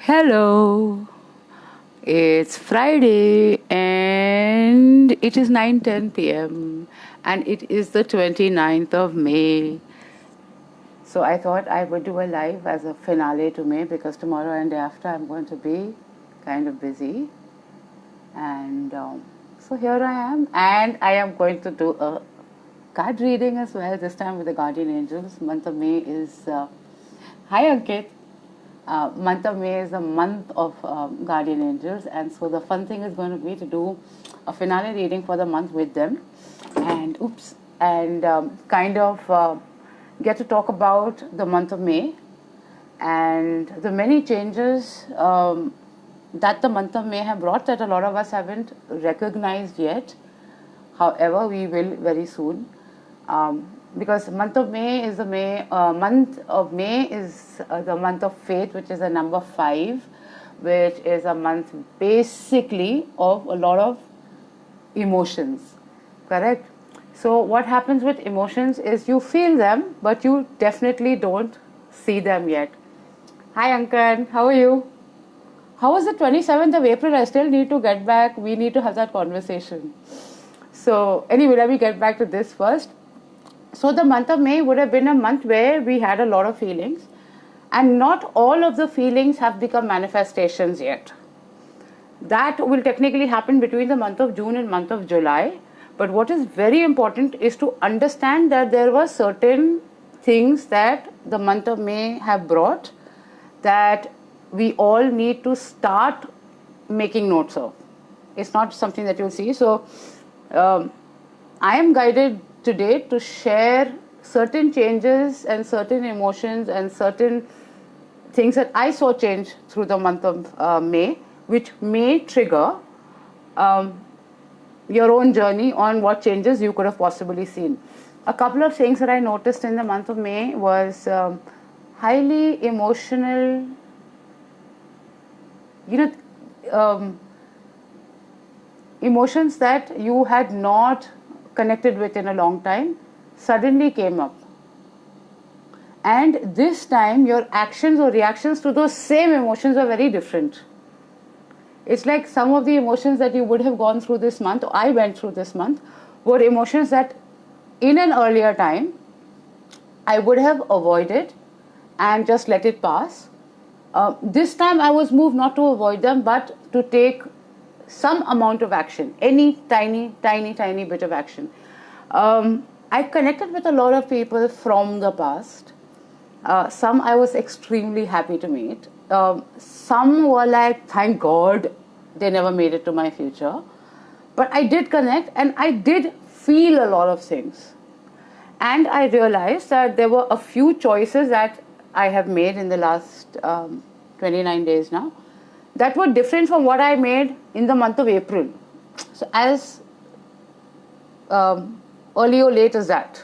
Hello, it's Friday and it is 9:10 p.m. and it is the 29th of May. So I thought I would do a live as a finale to May because tomorrow and day after I'm going to be kind of busy. And so here I am, and I am going to do a card reading as well, this time with the Guardian Angels. Month of May is. Hi Ankit. Month of May is a month of Guardian Angels, and so the fun thing is going to be to do a finale reading for the month with them, and kind of get to talk about the month of May and the many changes that the month of May have brought that a lot of us haven't recognized yet. However, we will very soon. Because month of May is the month of May is the month of faith, which is the number 5, which is a month basically of a lot of emotions, correct? So what happens with emotions is you feel them, but you definitely don't see them yet. Hi Ankan, how are you? How was the 27th of April? I still need to get back. We need to have that conversation. So anyway, let me get back to this first. So the month of May would have been a month where we had a lot of feelings, and not all of the feelings have become manifestations yet. That will technically happen between the month of June and month of July. But what is very important is to understand that there were certain things that the month of May have brought that we all need to start making notes of. It's not something that you'll see. So I am guided today to share certain changes and certain emotions and certain things that I saw change through the month of May, which may trigger your own journey on what changes you could have possibly seen. A couple of things that I noticed in the month of May was highly emotional, emotions that you had not connected with in a long time suddenly came up. And this time your actions or reactions to those same emotions are very different. It's like some of the emotions that you would have gone through this month, or I went through this month, were emotions that in an earlier time I would have avoided and just let it pass. This time I was moved not to avoid them but to take some amount of action, any tiny bit of action. I connected with a lot of people from the past. Some I was extremely happy to meet. Some were like, thank God they never made it to my future. But I did connect and I did feel a lot of things. And I realized that there were a few choices that I have made in the last 29 days now that were different from what I made in the month of April. So as early or late as that,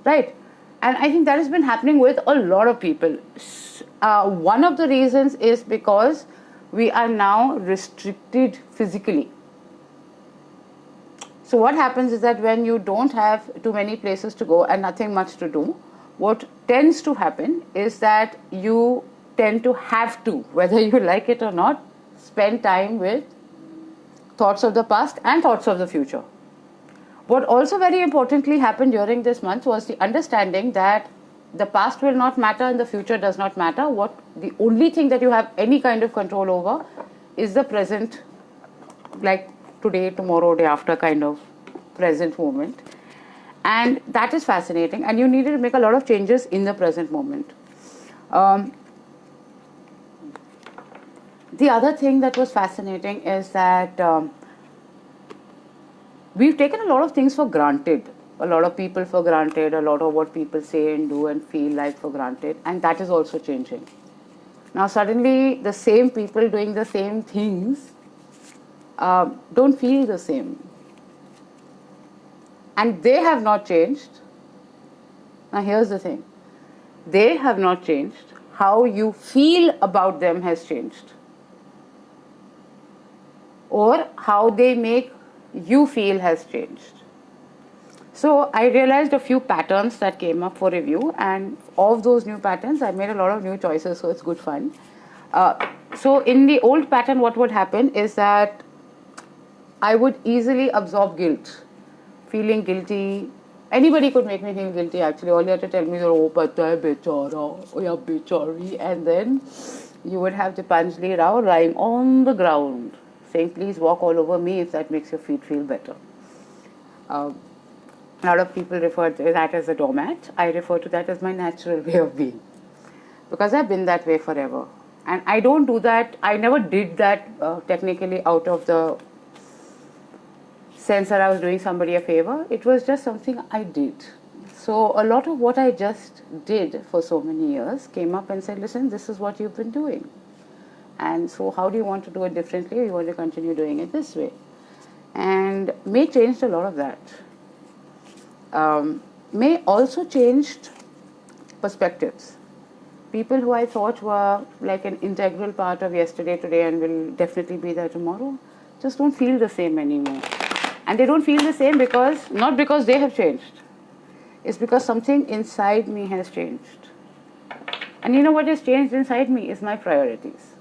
right? And I think that has been happening with a lot of people. One of the reasons is because we are now restricted physically. So what happens is that when you don't have too many places to go and nothing much to do, what tends to happen is that you tend to have to, whether you like it or not, spend time with thoughts of the past and thoughts of the future. What also very importantly happened during this month was the understanding that the past will not matter and the future does not matter. The only thing that you have any kind of control over is the present, like today, tomorrow, day after kind of present moment. And that is fascinating, and you needed to make a lot of changes in the present moment. The other thing that was fascinating is that we've taken a lot of things for granted. A lot of people for granted, a lot of what people say and do and feel like for granted, and that is also changing. Now suddenly the same people doing the same things don't feel the same. And they have not changed. Now here's the thing. They have not changed. How you feel about them has changed. Or how they make you feel has changed. So I realized a few patterns that came up for review, and of those new patterns I made a lot of new choices, so it's good fun. So in the old pattern, what would happen is that I would easily absorb guilt, feeling guilty. Anybody could make me feel guilty actually. All you have to tell me is, oh, pata hai bechara, oh, yeah, bechari. And then you would have Dipanjali Rao lying on the ground saying, please walk all over me if that makes your feet feel better. A lot of people refer to that as a doormat. I refer to that as my natural way of being. Because I've been that way forever. And I don't do that, I never did that technically out of the sense that I was doing somebody a favor. It was just something I did. So a lot of what I just did for so many years came up and said, listen, this is what you've been doing. And so how do you want to do it differently, or you want to continue doing it this way? And May changed a lot of that. May also changed perspectives. People who I thought were like an integral part of yesterday, today, and will definitely be there tomorrow, just don't feel the same anymore. And they don't feel the same because, not because they have changed, it's because something inside me has changed. And you know what has changed inside me is my priorities.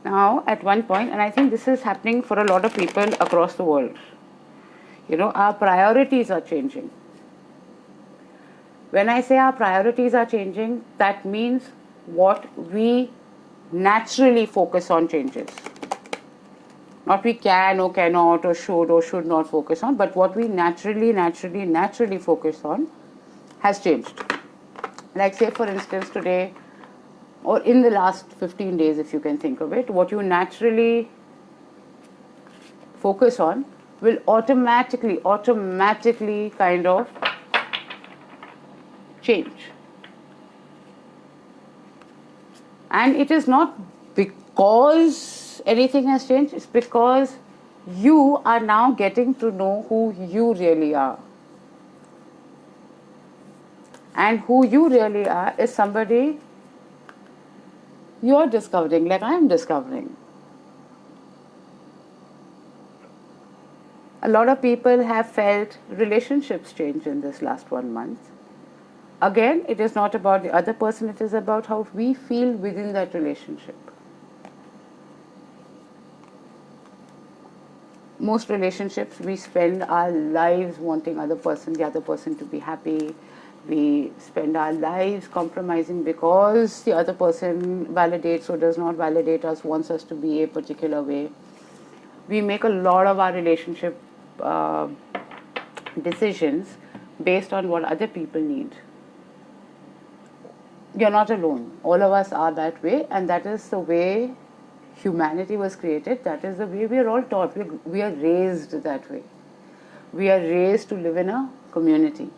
Now, at one point, and I think this is happening for a lot of people across the world, our priorities are changing. When I say our priorities are changing, that means what we naturally focus on changes. Not we can or cannot or should not focus on, but what we naturally focus on has changed. Like say for instance today, or in the last 15 days if you can think of it, what you naturally focus on will automatically kind of change. And it is not because anything has changed, it's because you are now getting to know who you really are. And who you really are is somebody you're discovering, like I am discovering. A lot of people have felt relationships change in this last 1 month. Again, it is not about the other person, it is about how we feel within that relationship. Most relationships, we spend our lives wanting the other person to be happy. We spend our lives compromising because the other person validates or does not validate us, wants us to be a particular way. We make a lot of our relationship decisions based on what other people need. You're not alone. All of us are that way, and that is the way humanity was created. That is the way we are all taught. We are raised that way. We are raised to live in a community,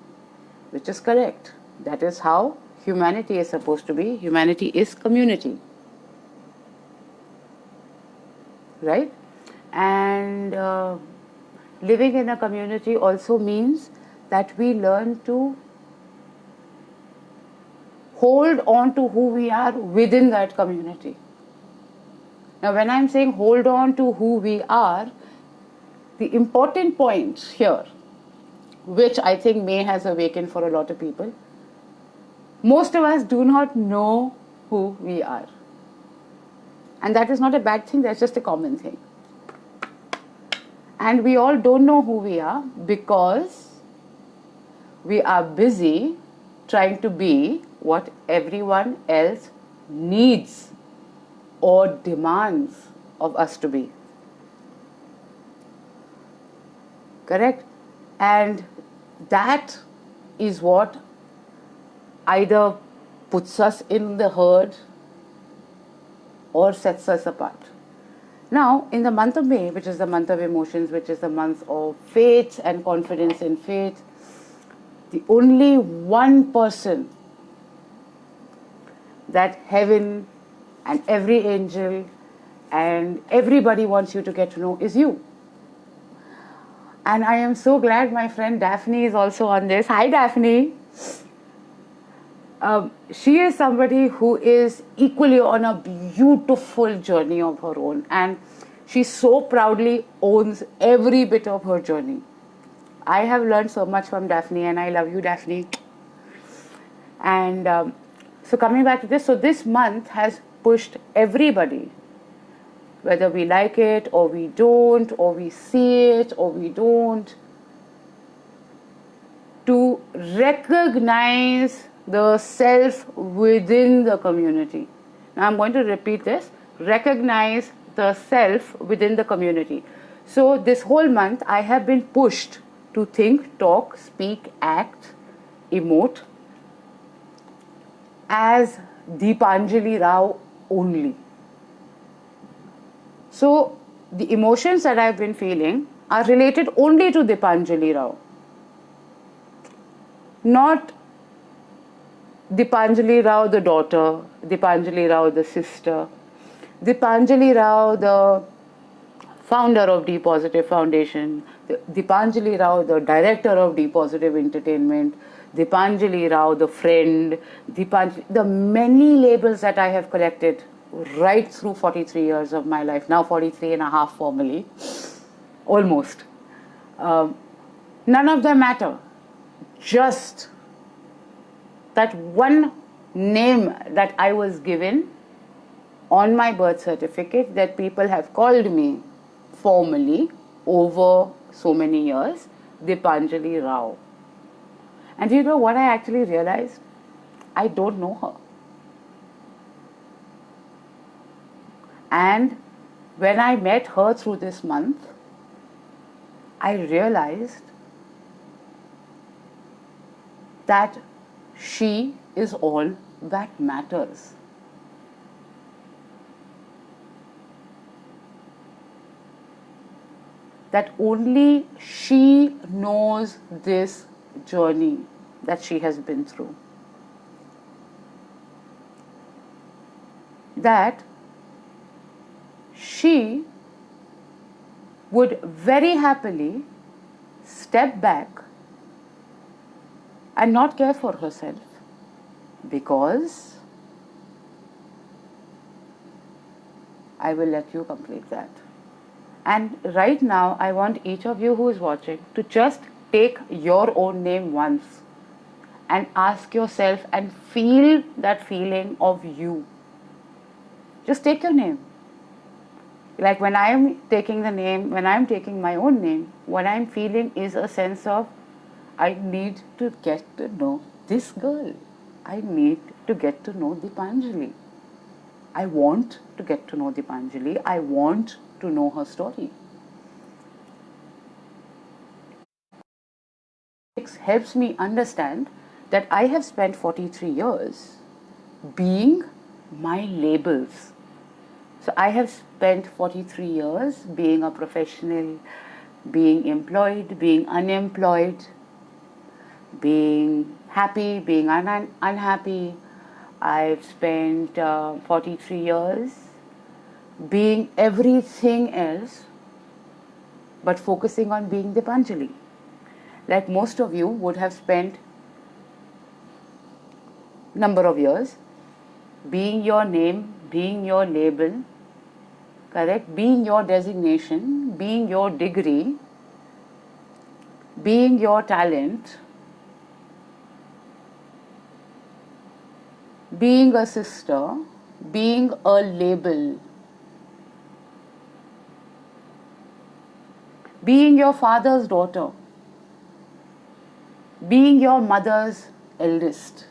which is correct. That is how humanity is supposed to be. Humanity is community. Right? And living in a community also means that we learn to hold on to who we are within that community. Now, when I'm saying hold on to who we are, the important point here, which I think May has awakened for a lot of people, most of us do not know who we are. And that is not a bad thing, that's just a common thing. And we all don't know who we are because we are busy trying to be what everyone else needs or demands of us to be. Correct? And that is what either puts us in the herd or sets us apart. Now, in the month of May, which is the month of emotions, which is the month of faith and confidence in faith, the only one person that heaven and every angel and everybody wants you to get to know is you. And I am so glad my friend Daphne is also on this. Hi, Daphne. She is somebody who is equally on a beautiful journey of her own, and she so proudly owns every bit of her journey. I have learned so much from Daphne, and I love you, Daphne. And so coming back to this, so this month has pushed everybody, whether we like it or we don't, or we see it or we don't, to recognize the self within the community. Now I'm going to repeat this. Recognize the self within the community. So this whole month I have been pushed to think, talk, speak, act, emote as Deepanjali Rao only. So the emotions that I've been feeling are related only to Deepanjali Rao. Not Deepanjali Rao the daughter, Deepanjali Rao the sister, Deepanjali Rao the founder of D Positive Foundation, Deepanjali Rao the director of D Positive Entertainment, Deepanjali Rao the friend, the many labels that I have collected right through 43 years of my life, now 43 and a half formally, almost. None of them matter. Just that one name that I was given on my birth certificate, that people have called me formally over so many years, Deepanjali Rao. And you know what I actually realized? I don't know her. And when I met her through this month, I realized that she is all that matters. That only she knows this journey that she has been through. That she would very happily step back and not care for herself, because I will let you complete that. And right now, I want each of you who is watching to just take your own name once and ask yourself and feel that feeling of you. Just take your name. Like when I am taking the name, when I am taking my own name, what I am feeling is a sense of, I need to get to know this girl. I need to get to know Deepanjali. I want to get to know Deepanjali. I want to know her story. It helps me understand that I have spent 43 years being my labels. So I have spent 43 years being a professional, being employed, being unemployed, being happy, being unhappy. I've spent 43 years being everything else but focusing on being Deepanjali. Like most of you would have spent number of years being your name, being your label, correct? Being your designation, being your degree, being your talent, being a sister, being a label, being your father's daughter, being your mother's eldest,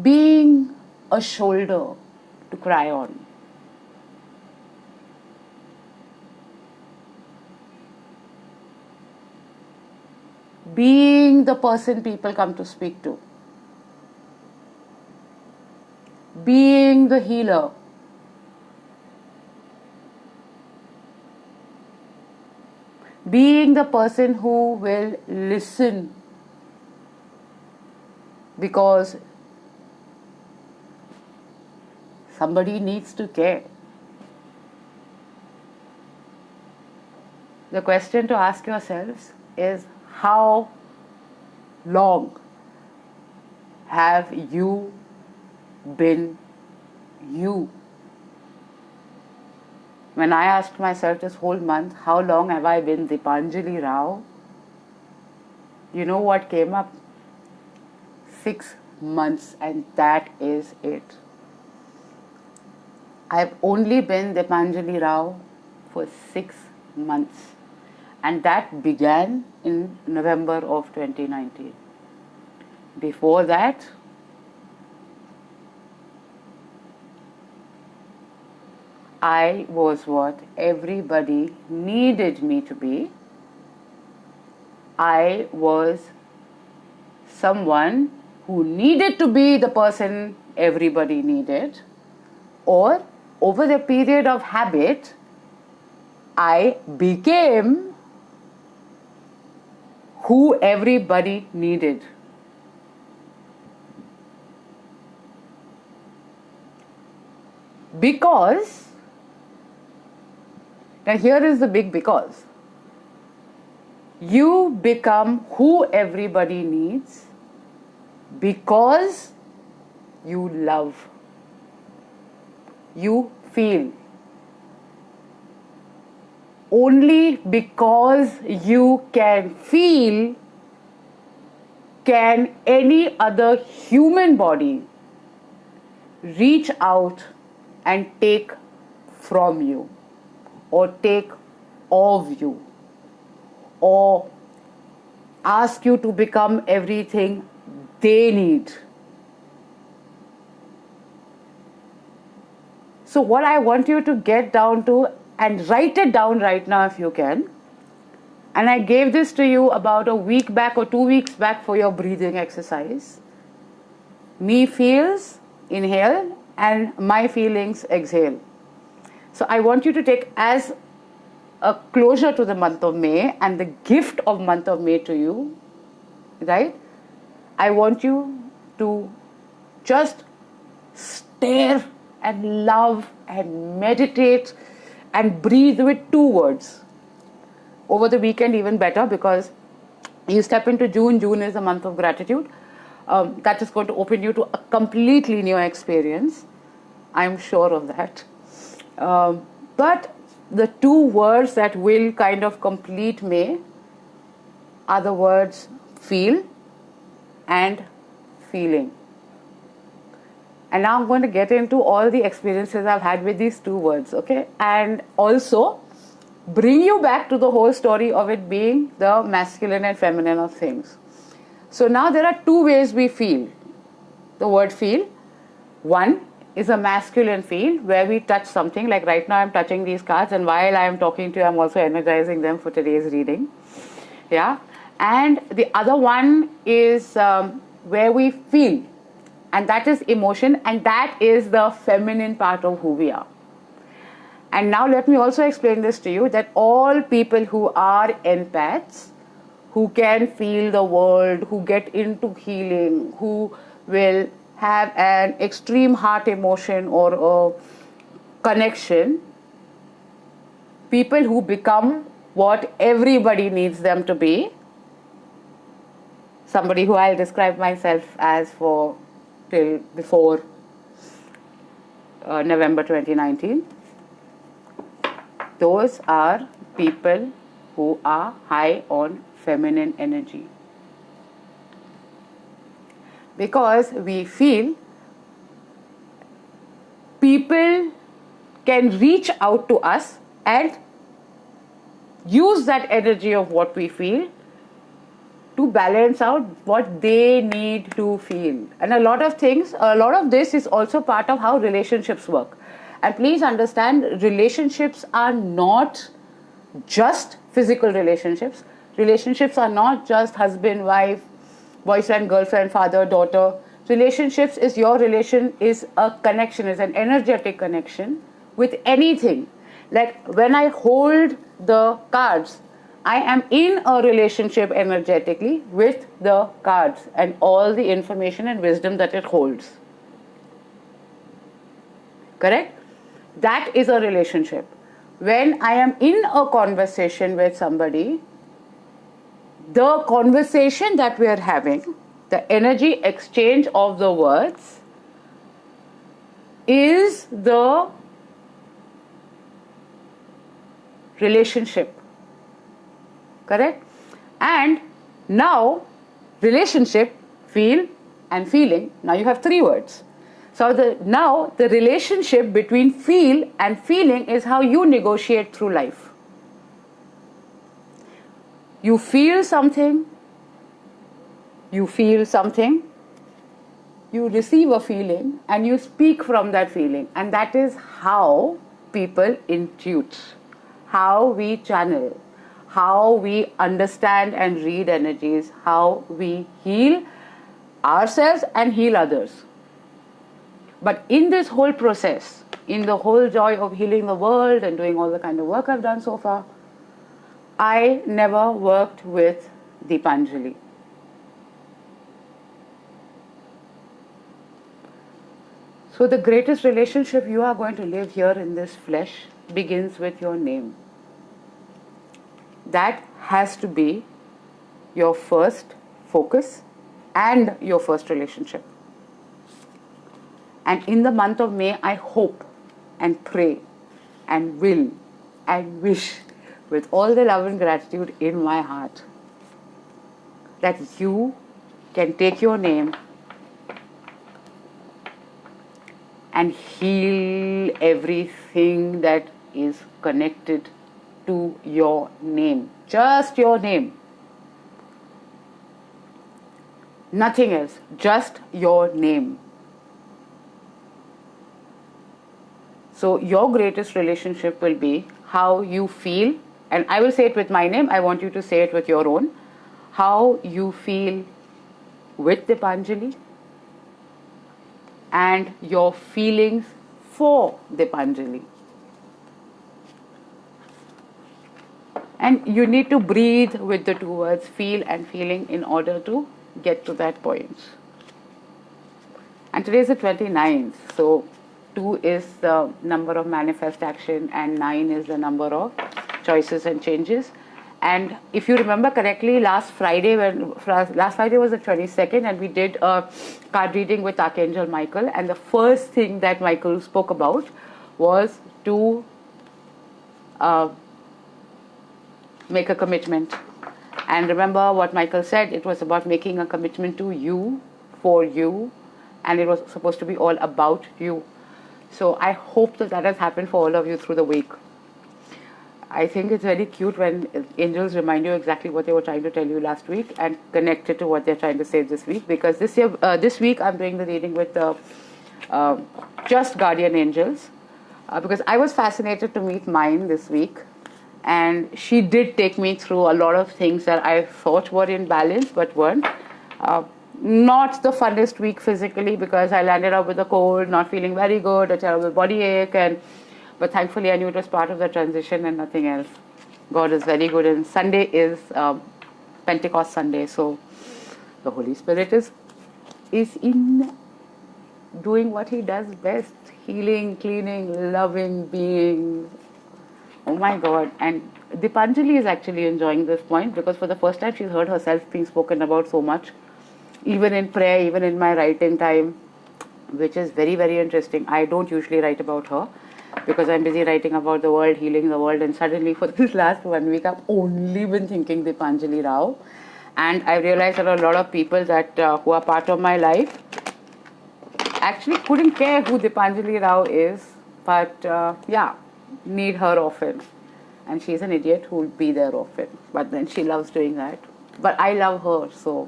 being a shoulder to cry on, being the person people come to speak to, being the healer, being the person who will listen because somebody needs to care. The question to ask yourselves is, how long have you been you? When I asked myself this whole month, how long have I been Deepanjali Rao? You know what came up? 6 months, and that is it. I've only been Dipanjali Rao for 6 months, and that began in November of 2019. Before that, I was what everybody needed me to be. I was someone who needed to be the person everybody needed, or over the period of habit, I became who everybody needed. Because, now here is the big because. You become who everybody needs because you love. You feel. Only because you can feel can any other human body reach out and take from you, or take of you, or ask you to become everything they need. So what I want you to get down to, and write it down right now if you can, and I gave this to you about a week back or 2 weeks back for your breathing exercise. Me feels, inhale, and my feelings, exhale. So I want you to take as a closure to the month of May and the gift of month of May to you, right? I want you to just stare and love and meditate and breathe with 2 words. Over the weekend even better, because you step into June. June is a month of gratitude. That is going to open you to a completely new experience. I'm sure of that. But the 2 words that will kind of complete May are the words feel and feeling. And now I'm going to get into all the experiences I've had with these 2 words, okay? And also bring you back to the whole story of it being the masculine and feminine of things. So now there are 2 ways we feel. The word feel. One is a masculine feel, where we touch something, like right now I'm touching these cards, and while I am talking to you, I'm also energizing them for today's reading. Yeah. And the other one is where we feel, and that is emotion, and that is the feminine part of who we are. And now let me also explain this to you, that all people who are empaths, who can feel the world, who get into healing, who will have an extreme heart emotion or a connection, people who become what everybody needs them to be, somebody who I'll describe myself as for till before November 2019, those are people who are high on feminine energy. Because we feel, people can reach out to us and use that energy of what we feel to balance out what they need to feel. And a lot of this is also part of how relationships work. And please understand, relationships are not just physical relationships. Relationships are not just husband, wife, boyfriend, girlfriend, father, daughter. Relationships is a connection, is an energetic connection with anything. Like when I hold the cards, I am in a relationship energetically with the cards and all the information and wisdom that it holds. Correct? That is a relationship. When I am in a conversation with somebody, the conversation that we are having, the energy exchange of the words, is the relationship. Correct? And now, relationship, feel, and feeling. Now you have 3 words. So now the relationship between feel and feeling is how you negotiate through life. You feel something, you receive a feeling, and you speak from that feeling. And that is how people intuit, how we channel, how we understand and read energies, how we heal ourselves and heal others. But in this whole process, in the whole joy of healing the world and doing all the kind of work I've done so far, I never worked with Deepanjali. So the greatest relationship you are going to live here in this flesh begins with your name. That has to be your first focus and your first relationship. And in the month of May, I hope and pray and will and wish with all the love and gratitude in my heart that you can take your name and heal everything that is connected to your name. Just your name. Nothing else. Just your name. So your greatest relationship will be how you feel, and I will say it with my name, I want you to say it with your own, how you feel with Deepanjali and your feelings for Deepanjali. And you need to breathe with the 2 words, feel and feeling, in order to get to that point. And today is the 29th, so 2 is the number of manifest action and 9 is the number of choices and changes. And if you remember correctly, last Friday was the 22nd, and we did a card reading with Archangel Michael, and the first thing that Michael spoke about was to make a commitment. And remember what Michael said, it was about making a commitment to you, for you, and it was supposed to be all about you. So I hope that has happened for all of you through the week. I think it's very cute when angels remind you exactly what they were trying to tell you last week and connect it to what they're trying to say this week. Because this week I'm doing the reading with just guardian angels, because I was fascinated to meet mine this week, and she did take me through a lot of things that I thought were in balance but weren't. Not the funnest week physically, because I landed up with a cold, not feeling very good, a terrible body ache, but thankfully I knew it was part of the transition and nothing else. God is very good, and Sunday is Pentecost Sunday, so the Holy Spirit is in doing what He does best, healing, cleaning, loving beings. Oh my God. And Deepanjali is actually enjoying this point, because for the first time she's heard herself being spoken about so much, even in prayer, even in my writing time, which is very, very interesting. I don't usually write about her because I'm busy writing about the world, healing the world, and suddenly for this last 1 week I've only been thinking Deepanjali Rao. And I realized that a lot of people that who are part of my life actually couldn't care who Deepanjali Rao is, but need her often. And she's an idiot who will be there often, but then she loves doing that. But I love her, so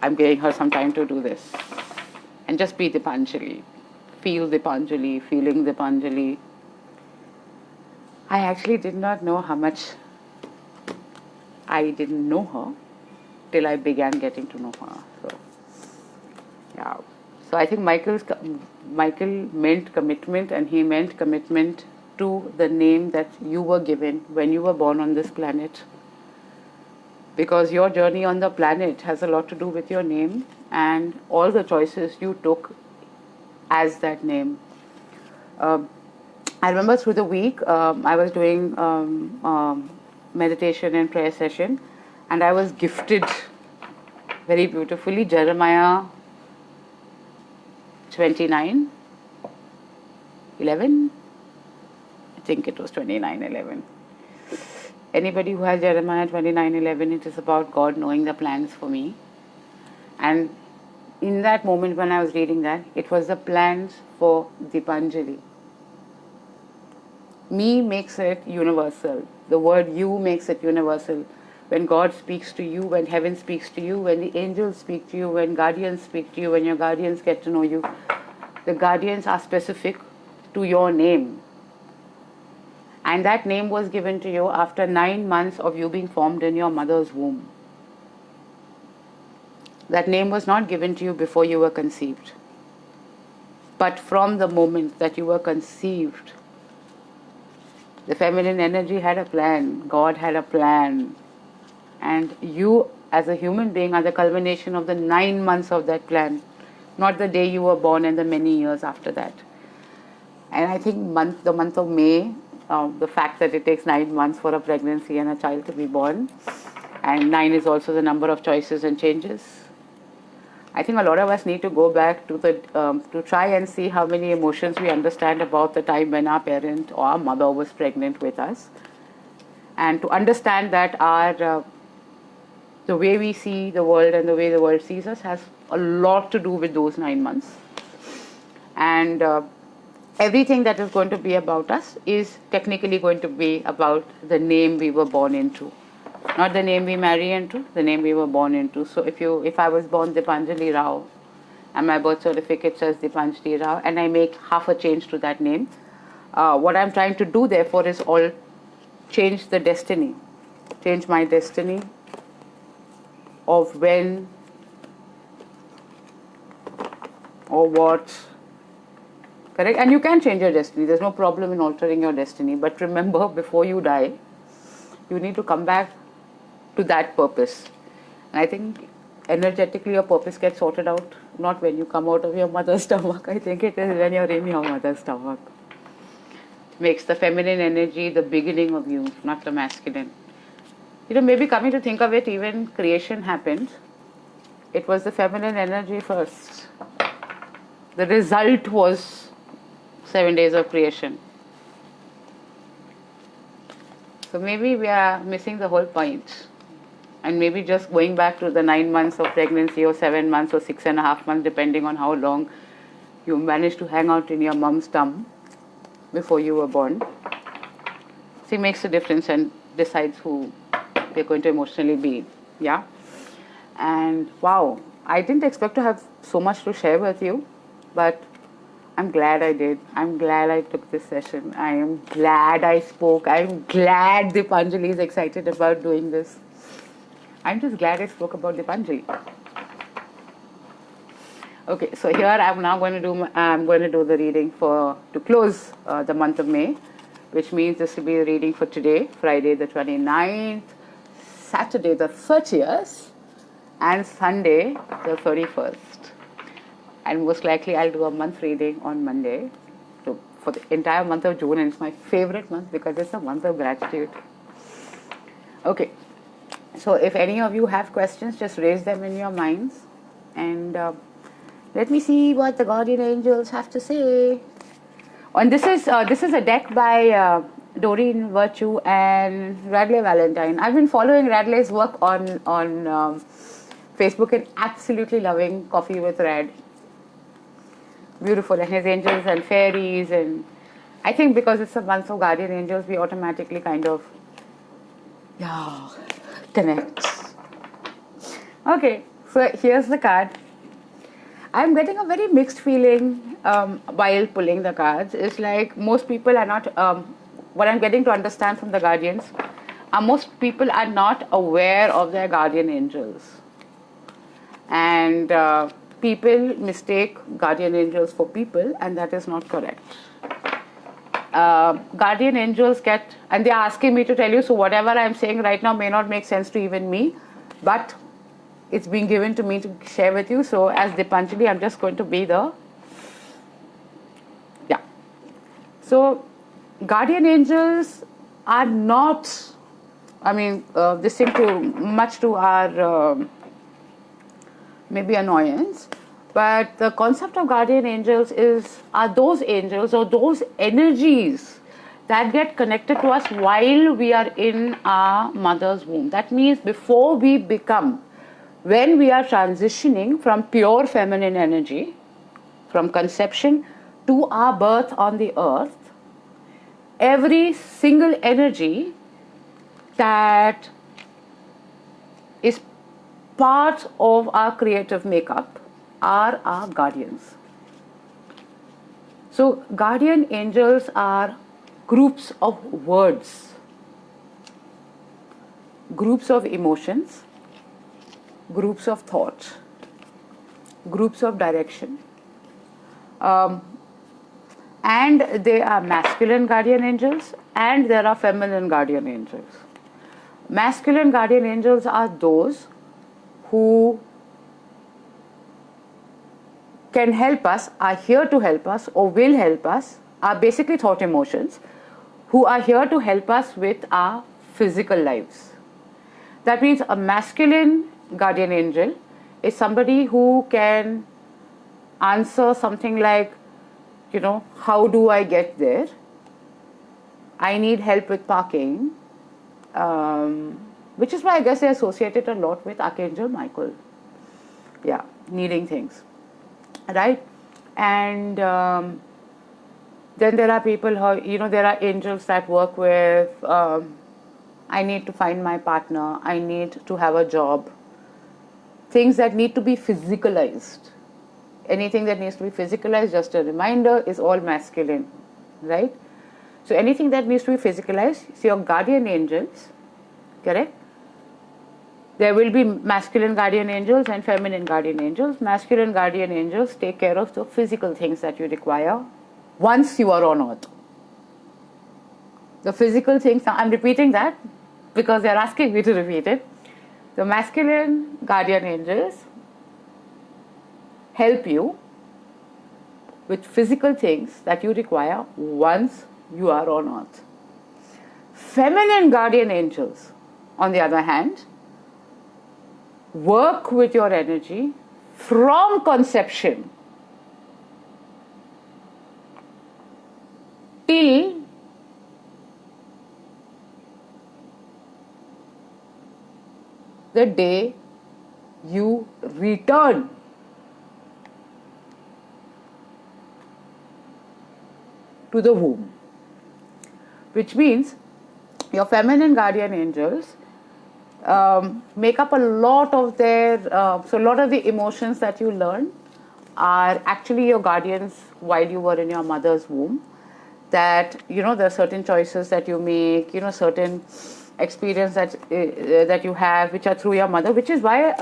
I'm giving her some time to do this. And just be Deepanjali. Feel Deepanjali, feeling Deepanjali. I actually did not know how much I didn't know her till I began getting to know her. So, yeah. So I think Michael meant commitment, and he meant commitment to the name that you were given when you were born on this planet. Because your journey on the planet has a lot to do with your name and all the choices you took as that name. I remember through the week, I was doing meditation and prayer session, and I was gifted very beautifully Jeremiah 29:11. I think it was 29:11. Anybody who has Jeremiah 29:11, it is about God knowing the plans for me. And in that moment when I was reading that, it was the plans for Dipanjali. Me makes it universal. The word you makes it universal. When God speaks to you, when heaven speaks to you, when the angels speak to you, when guardians speak to you, when your guardians get to know you, the guardians are specific to your name. And that name was given to you after 9 months of you being formed in your mother's womb. That name was not given to you before you were conceived. But from the moment that you were conceived, the feminine energy had a plan, God had a plan. And you as a human being are the culmination of the 9 months of that plan, not the day you were born and the many years after that. And I think the month of May, the fact that it takes 9 months for a pregnancy and a child to be born, and 9 is also the number of choices and changes. I think a lot of us need to go back to to try and see how many emotions we understand about the time when our parent or our mother was pregnant with us, and to understand that the way we see the world and the way the world sees us has a lot to do with those 9 months. And everything that is going to be about us is technically going to be about the name we were born into. Not the name we marry into, the name we were born into. So if I was born Dipanjali Rao and my birth certificate says Dipanjali Rao and I make half a change to that name, what I'm trying to do therefore is all change the destiny. Change my destiny of when or what. Correct? And you can change your destiny. There's no problem in altering your destiny. But remember, before you die, you need to come back to that purpose. And I think energetically your purpose gets sorted out not when you come out of your mother's stomach. I think it is when you're in your mother's stomach. Makes the feminine energy the beginning of you, not the masculine. Maybe coming to think of it, even creation happened. It was the feminine energy first. The result was 7 days of creation. So maybe we are missing the whole point. And maybe just going back to the 9 months of pregnancy or 7 months or 6.5 months, depending on how long you managed to hang out in your mom's tum before you were born. See, makes a difference and decides who you're going to emotionally be. Yeah. And wow, I didn't expect to have so much to share with you, but I'm glad I did. I'm glad I took this session. I am glad I spoke. I'm glad Dipanjali is excited about doing this. I'm just glad I spoke about Dipanjali. Okay, so here I'm now going to do the reading to close the month of May, which means this will be the reading for today, Friday the 29th, Saturday the 30th, and Sunday the 31st. And most likely I'll do a month reading on Monday for the entire month of June, and it's my favorite month because it's a month of gratitude. Okay, so if any of you have questions, just raise them in your minds, and let me see what the guardian angels have to say. And this is a deck by Doreen Virtue and Radley Valentine. I've been following Radley's work on Facebook and absolutely loving Coffee with Rad. Beautiful, and his angels and fairies, and I think because it's a month of guardian angels, we automatically kind of connect. Okay, so here's the card. I'm getting a very mixed feeling while pulling the cards. It's like most people are not, what I'm getting to understand from the guardians, most people are not aware of their guardian angels. And people mistake guardian angels for people, and that is not correct. Guardian angels and they're asking me to tell you, so whatever I'm saying right now may not make sense to even me, but it's being given to me to share with you. So as Dipanjali, I'm just going to be So guardian angels are not, this thing too much to our maybe annoyance, but the concept of guardian angels are those angels or those energies that get connected to us while we are in our mother's womb. That means before we become when we are transitioning from pure feminine energy, from conception to our birth on the earth, every single energy that is part of our creative makeup are our guardians. So guardian angels are groups of words, groups of emotions, groups of thought, groups of direction. And they are masculine guardian angels and there are feminine guardian angels. Masculine guardian angels are those who can help us, are here to help us or will help us, are basically thought emotions, who are here to help us with our physical lives. That means a masculine guardian angel is somebody who can answer something like, how do I get there? I need help with parking, which is why I guess they associate it a lot with Archangel Michael. Yeah, needing things, right? And then there are people who, there are angels that work with, I need to find my partner, I need to have a job, things that need to be physicalized. Anything that needs to be physicalized, just a reminder, is all masculine, right? So anything that needs to be physicalized, so your guardian angels, correct? There will be masculine guardian angels and feminine guardian angels. Masculine guardian angels take care of the physical things that you require once you are on earth. The physical things, I'm repeating that because they're asking me to repeat it. The masculine guardian angels help you with physical things that you require once you are on earth. Feminine guardian angels, on the other hand, work with your energy from conception till the day you return to the womb. Which means your feminine guardian angels make up a lot of their, so a lot of the emotions that you learn are actually your guardians while you were in your mother's womb. That, there are certain choices that you make, certain experience that you have which are through your mother, which is why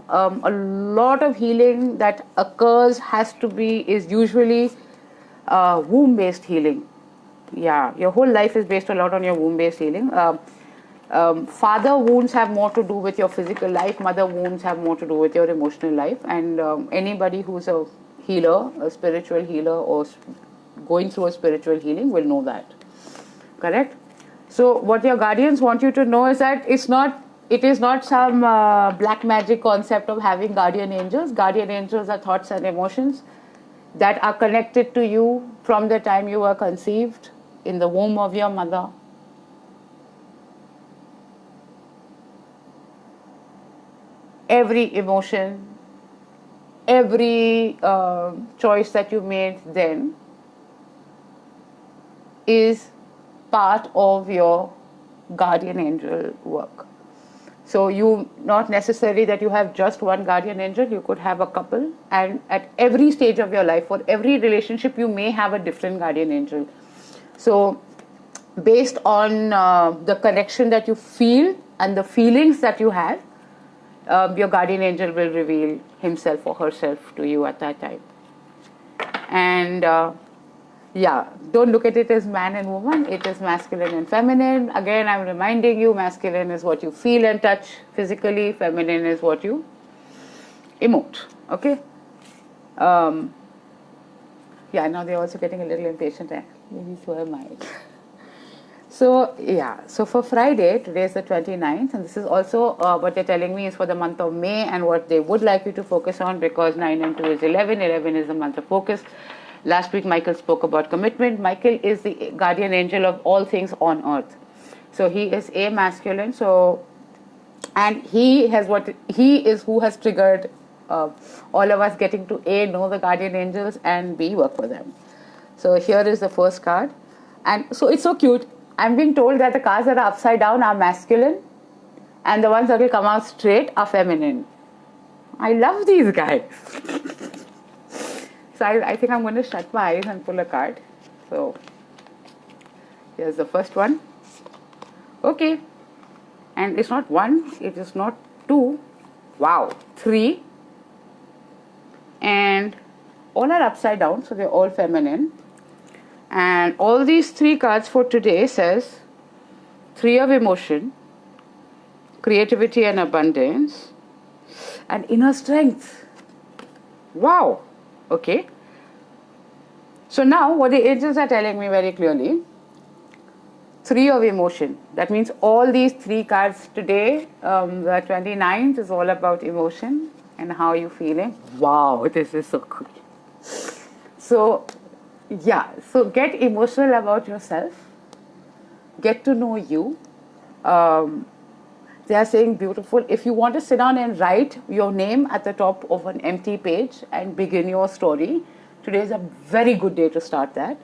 a lot of healing that occurs is usually womb based healing. Yeah, your whole life is based a lot on your womb based healing. Father wounds have more to do with your physical life, mother wounds have more to do with your emotional life, and anybody who's a healer, a spiritual healer, or going through a spiritual healing will know that. Correct? So what your guardians want you to know is that it is not some black magic concept of having guardian angels. Guardian angels are thoughts and emotions that are connected to you from the time you were conceived in the womb of your mother. Every emotion, every choice that you made then is part of your guardian angel work. So not necessarily that you have just one guardian angel, you could have a couple, and at every stage of your life, for every relationship, you may have a different guardian angel. So based on the connection that you feel and the feelings that you have, your guardian angel will reveal himself or herself to you at that time. And don't look at it as man and woman, it is masculine and feminine. Again, I'm reminding you, masculine is what you feel and touch physically, feminine is what you emote. Okay? Now they're also getting a little impatient, maybe so am I. So for Friday, today is the 29th, and this is also what they're telling me is for the month of May, and what they would like you to focus on, because 9 and 2 is 11, 11 is the month of focus. Last week, Michael spoke about commitment. Michael is the guardian angel of all things on earth. So he is a masculine. So And he is who has triggered all of us getting to A, know the guardian angels, and B, work for them. So here is the first card. And so it's so cute. I'm being told that the cards that are upside down are masculine and the ones that will come out straight are feminine. I love these guys. So I think I'm going to shut my eyes and pull a card. So here's the first one. Okay. And it's not one, it is not two. Wow. Three. And all are upside down, so they're all feminine. And all these three cards for today says Three of Emotion, Creativity and Abundance, and Inner Strength. Wow. Okay. So now what the angels are telling me very clearly, Three of Emotion. That means all these three cards today, the 29th, is all about emotion and how you're feeling. Wow, this is so cool. So, yeah, so get emotional about yourself. Get to know you. They are saying beautiful. If you want to sit down and write your name at the top of an empty page and begin your story, today is a very good day to start that.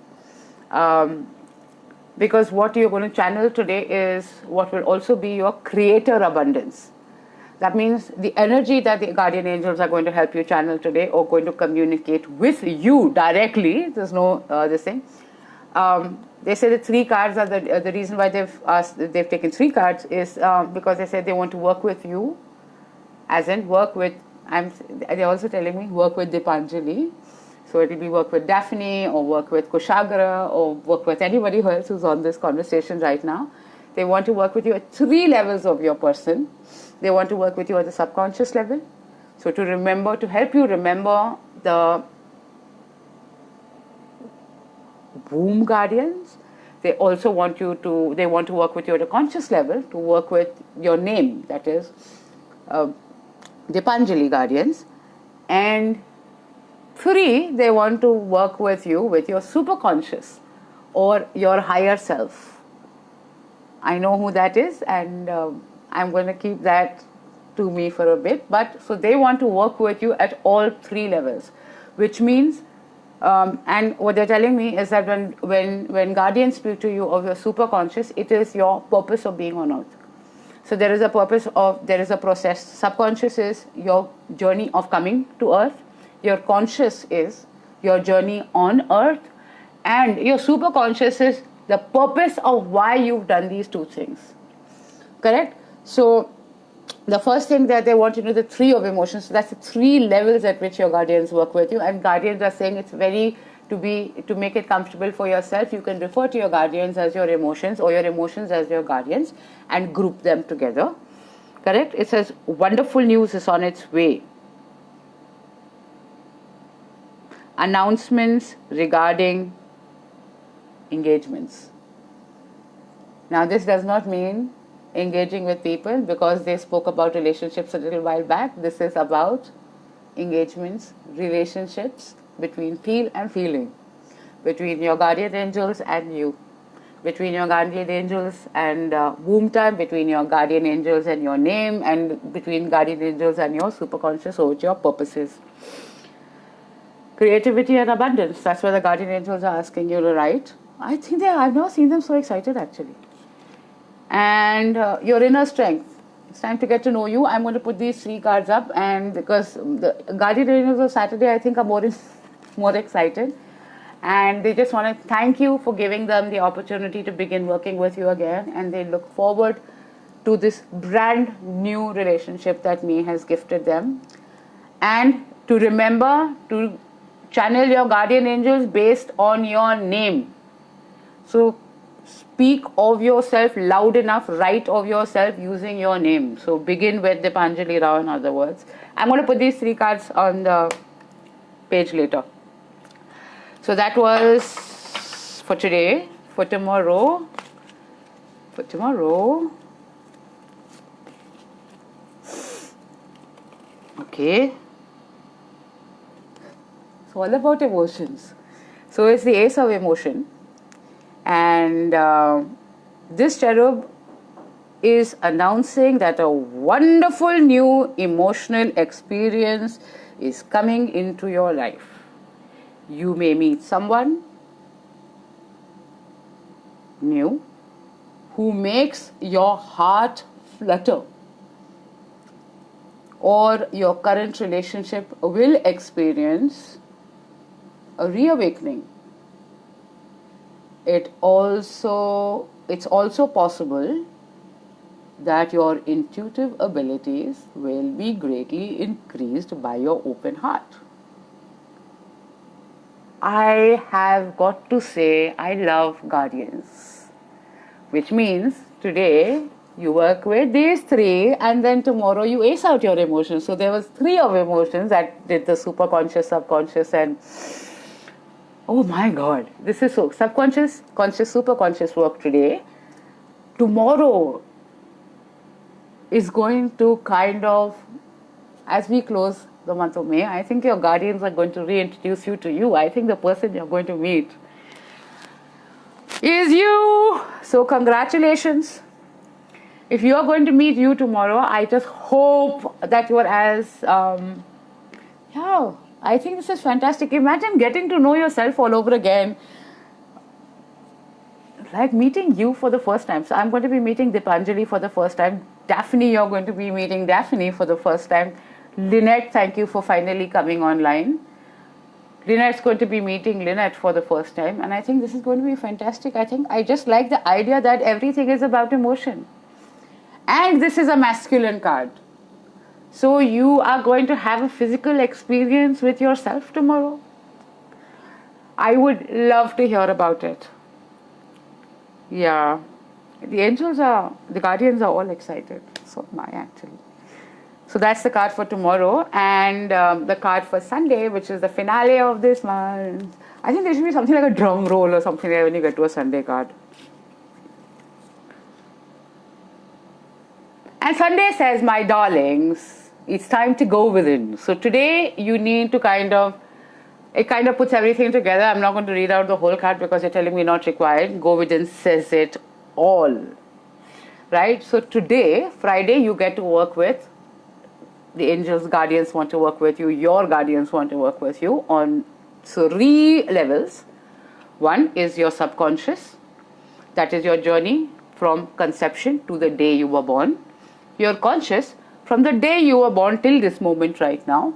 Because what you're going to channel today is what will also be your creator abundance. That means the energy that the guardian angels are going to help you channel today or going to communicate with you directly. There's no this thing. They say the three cards are the reason why they've taken three cards is because they said they want to work with you, as in work with. They're also telling me work with Dipanjali. So it will be work with Daphne or work with Kushagra or work with anybody else who's on this conversation right now. They want to work with you at three levels of your person. They want to work with you at the subconscious level. So to help you remember the womb guardians. They also want to work with you at a conscious level to work with your name, that is Dipanjali guardians. And three, they want to work with you with your superconscious or your higher self. I know who that is, and I'm going to keep that to me for a bit. But so they want to work with you at all three levels, which means, and what they're telling me is that when guardians speak to you of your superconscious, it is your purpose of being on earth. So there is a process. Subconscious is your journey of coming to earth. Your conscious is your journey on earth, and your superconscious is the purpose of why you've done these two things. Correct? So the first thing that they want to know, the three of emotions. So that's the three levels at which your guardians work with you. And guardians are saying it's to make it comfortable for yourself, you can refer to your guardians as your emotions or your emotions as your guardians and group them together. Correct? It says wonderful news is on its way. Announcements regarding engagements. Now this does not mean engaging with people because they spoke about relationships a little while back. This is about engagements, relationships between feel and feeling, between your guardian angels and you, between your guardian angels and womb time, between your guardian angels and your name, and between guardian angels and your superconscious or your purposes. Creativity and abundance. That's what the guardian angels are asking you to write. I think I've never seen them so excited actually. And your inner strength. It's time to get to know you. I'm going to put these three cards up, and because the guardian angels of Saturday, I think, are more excited, and they just want to thank you for giving them the opportunity to begin working with you again, and they look forward to this brand new relationship that me has gifted them, and to remember to channel your guardian angels based on your name. So speak of yourself loud enough, write of yourself using your name. So begin with Dipanjali Rao, in other words. I'm going to put these three cards on the page later. So that was for today. For tomorrow, okay. So all about emotions. So it's the Ace of Emotion. And this cherub is announcing that a wonderful new emotional experience is coming into your life. You may meet someone new who makes your heart flutter, or your current relationship will experience a reawakening. It's also possible that your intuitive abilities will be greatly increased by your open heart. I have got to say, I love guardians, which means today you work with these three and then tomorrow you ace out your emotions. So there was 3 of emotions that did the superconscious, subconscious, and oh my god, this is so subconscious, conscious, superconscious work today. Tomorrow is going to kind of, as we close the month of May, I think your guardians are going to reintroduce you to you. I think the person you're going to meet is you. So congratulations. If you are going to meet you tomorrow, I just hope that you are as, I think this is fantastic. Imagine getting to know yourself all over again. Like meeting you for the first time. So I'm going to be meeting Dipanjali for the first time. Daphne, you're going to be meeting Daphne for the first time. Lynette, thank you for finally coming online. Lynette's going to be meeting Lynette for the first time. And I think this is going to be fantastic. I just like the idea that everything is about emotion. And this is a masculine card. So you are going to have a physical experience with yourself tomorrow. I would love to hear about it. Yeah. The guardians are all excited. So am I actually. So that's the card for tomorrow. And the card for Sunday, which is the finale of this month. I think there should be something like a drum roll or something there when you get to a Sunday card. And Sunday says, my darlings, it's time to go within. So today you need to it kind of puts everything together. I'm not going to read out the whole card because you're telling me not required. Go within says it all. Right? So today, Friday, you get to work with the angels, guardians want to work with you. Your guardians want to work with you on 3 levels. One is your subconscious. That is your journey from conception to the day you were born. Your conscious from the day you were born till this moment right now.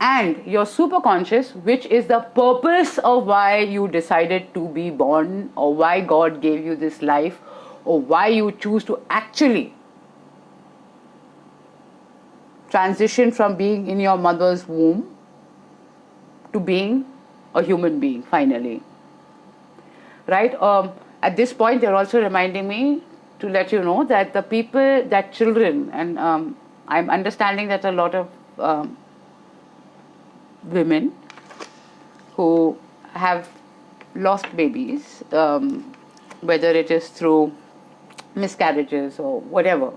And your superconscious, which is the purpose of why you decided to be born, or why God gave you this life, or why you choose to actually transition from being in your mother's womb to being a human being finally. Right? At this point, they're also reminding me to let you know that children, and I'm understanding that a lot of women who have lost babies, whether it is through miscarriages or whatever,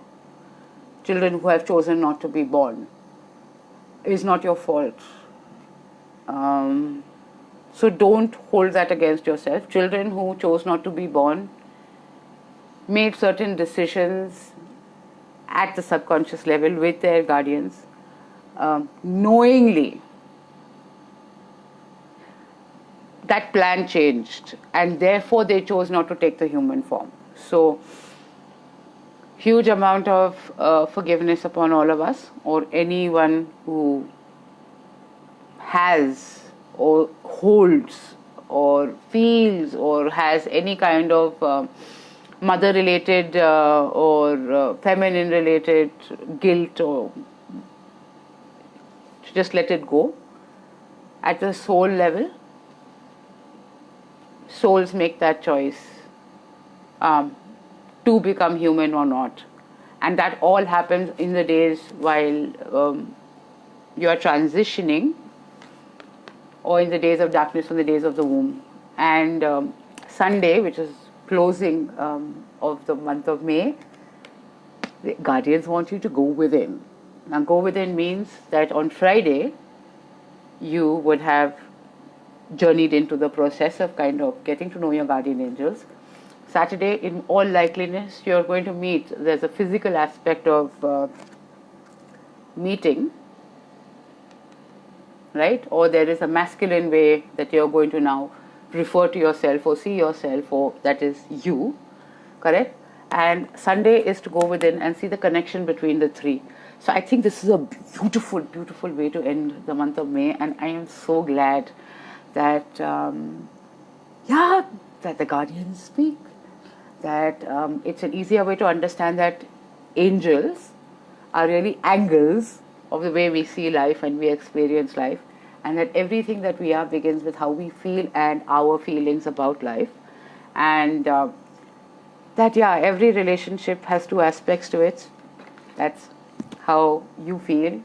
children who have chosen not to be born, is not your fault. So don't hold that against yourself. Children who chose not to be born made certain decisions at the subconscious level with their guardians, knowingly. That plan changed, and therefore they chose not to take the human form. So huge amount of forgiveness upon all of us, or anyone who has or holds or feels or has any kind of mother related or feminine related guilt, or just let it go. At the soul level, souls make that choice to become human or not, and that all happens in the days while you are transitioning, or in the days of darkness, or the days of the womb. And Sunday, which is closing of the month of May, the guardians want you to go within. Now, go within means that on Friday you would have journeyed into the process of kind of getting to know your guardian angels. Saturday, in all likeliness, you're going to meet. There's a physical aspect of meeting, right? Or there is a masculine way that you're going to now refer to yourself or see yourself, or that is you, correct? And Sunday is to go within and see the connection between the three. So I think this is a beautiful, beautiful way to end the month of May, and I am so glad that, that the guardians speak. That it's an easier way to understand that angels are really angles of the way we see life and we experience life, and that everything that we are begins with how we feel and our feelings about life, and that every relationship has two aspects to it. That's how you feel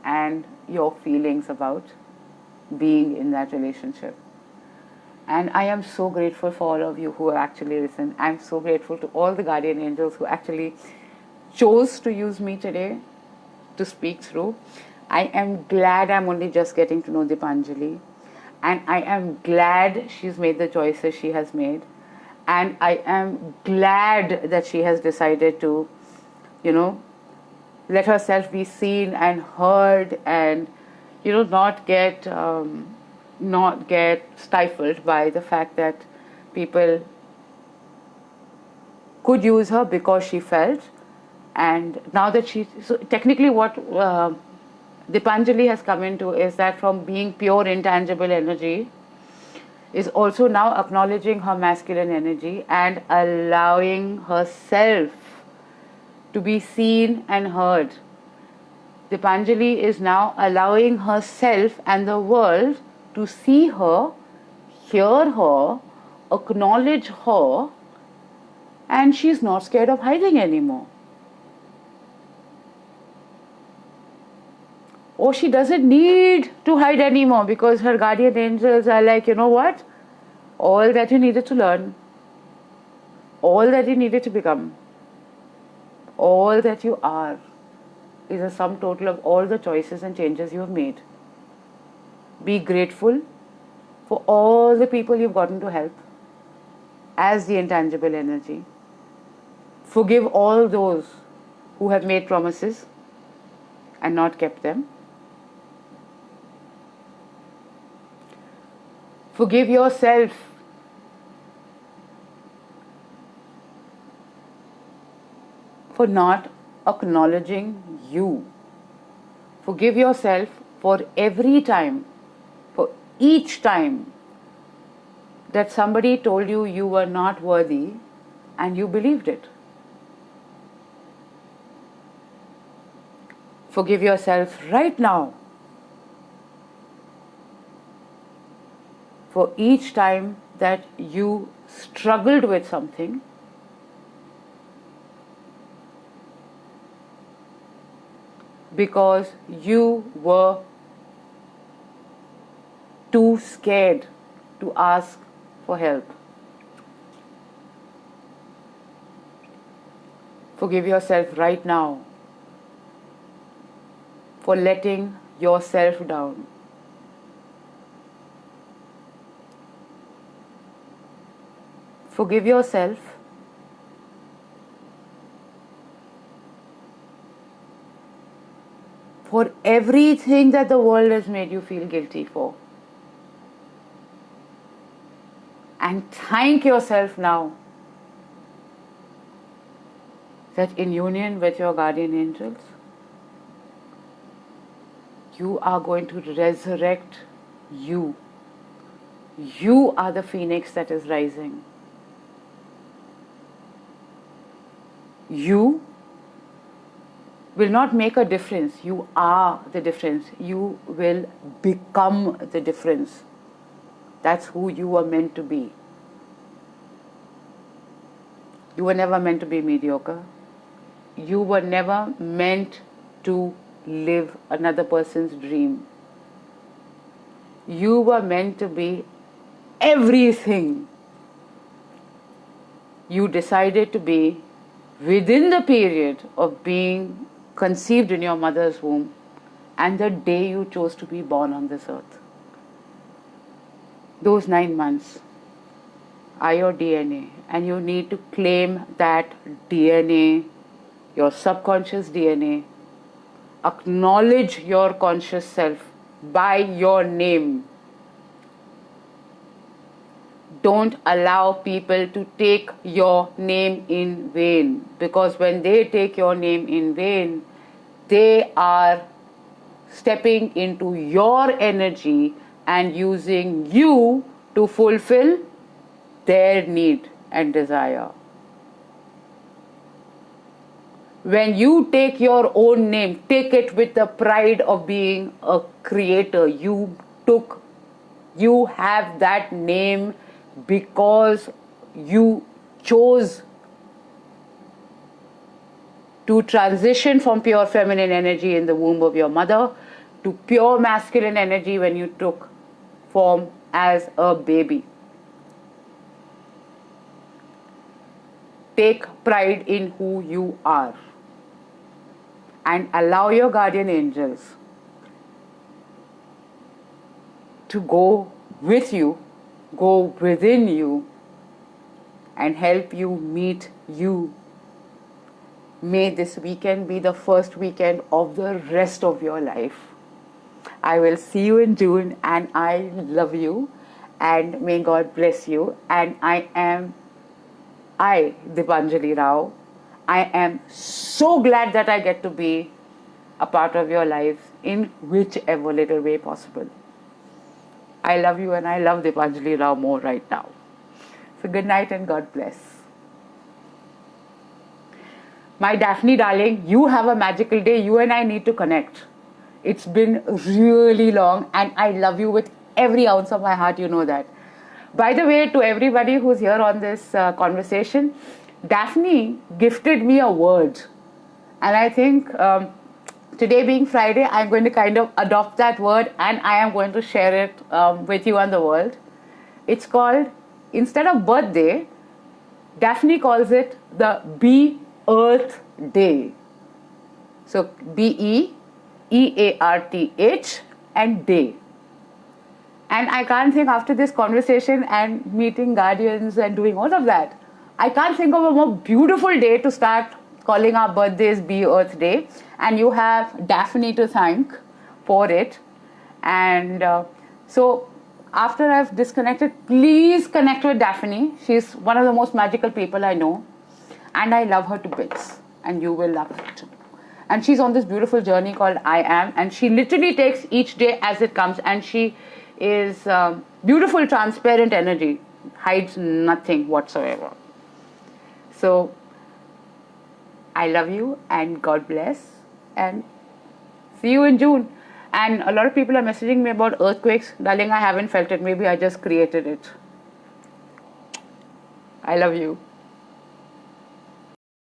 and your feelings about being in that relationship. And I am so grateful for all of you who actually listened. I'm so grateful to all the guardian angels who actually chose to use me today to speak through. I am glad I'm only just getting to know Dipanjali. And I am glad she's made the choices she has made. And I am glad that she has decided to, let herself be seen and heard, and, not get stifled by the fact that people could use her because she felt. And now that so technically what Dipanjali has come into is that from being pure intangible energy is also now acknowledging her masculine energy and allowing herself to be seen and heard. Dipanjali is now allowing herself and the world to see her, hear her, acknowledge her, and she's not scared of hiding anymore. Or she doesn't need to hide anymore because her guardian angels are like, you know what? All that you needed to learn, all that you needed to become, all that you are is a sum total of all the choices and changes you have made. Be grateful for all the people you've gotten to help as the intangible energy. Forgive all those who have made promises and not kept them. Forgive yourself for not acknowledging you. Forgive yourself for every time, for each time that somebody told you you were not worthy and you believed it. Forgive yourself right now for each time that you struggled with something because you were too scared to ask for help. Forgive yourself right now for letting yourself down. Forgive yourself for everything that the world has made you feel guilty for. And thank yourself now that in union with your guardian angels, you are going to resurrect you. You are the phoenix that is rising. You will not make a difference. You are the difference. You will become the difference. That's who you were meant to be. You were never meant to be mediocre. You were never meant to live another person's dream. You were meant to be everything you decided to be within the period of being conceived in your mother's womb and the day you chose to be born on this earth. Those 9 months. are your DNA, and you need to claim that DNA, your subconscious DNA. Acknowledge your conscious self by your name. Don't allow people to take your name in vain, because when they take your name in vain, they are stepping into your energy and using you to fulfill their need and desire. When you take your own name, take it with the pride of being a creator. You have that name because you chose to transition from pure feminine energy in the womb of your mother to pure masculine energy when you took form as a baby. Take pride in who you are and allow your guardian angels to go with you, go within you, and help you meet you. May this weekend be the first weekend of the rest of your life. I will see you in June, and I love you, and may God bless you. And Dipanjali Rao, I am so glad that I get to be a part of your life in whichever little way possible. I love you, and I love Dipanjali Rao more right now. So good night and God bless. My Daphne darling, you have a magical day. You and I need to connect. It's been really long, and I love you with every ounce of my heart, you know that. By the way, to everybody who's here on this conversation, Daphne gifted me a word. And I think today being Friday, I'm going to kind of adopt that word, and I am going to share it with you and the world. It's called, instead of birthday, Daphne calls it the Be Earth Day. So BEEARTH and day. And I can't think, after this conversation and meeting guardians and doing all of that, I can't think of a more beautiful day to start calling our birthdays Be Earth Day. And you have Daphne to thank for it. And so after I've disconnected, please connect with Daphne. She's one of the most magical people I know. And I love her to bits. And you will love her too. And she's on this beautiful journey called I Am. And she literally takes each day as it comes. And she is beautiful, transparent energy. Hides nothing whatsoever. So I love you and God bless. And see you in June. And a lot of people are messaging me about earthquakes. Darling, I haven't felt it. Maybe I just created it. I love you.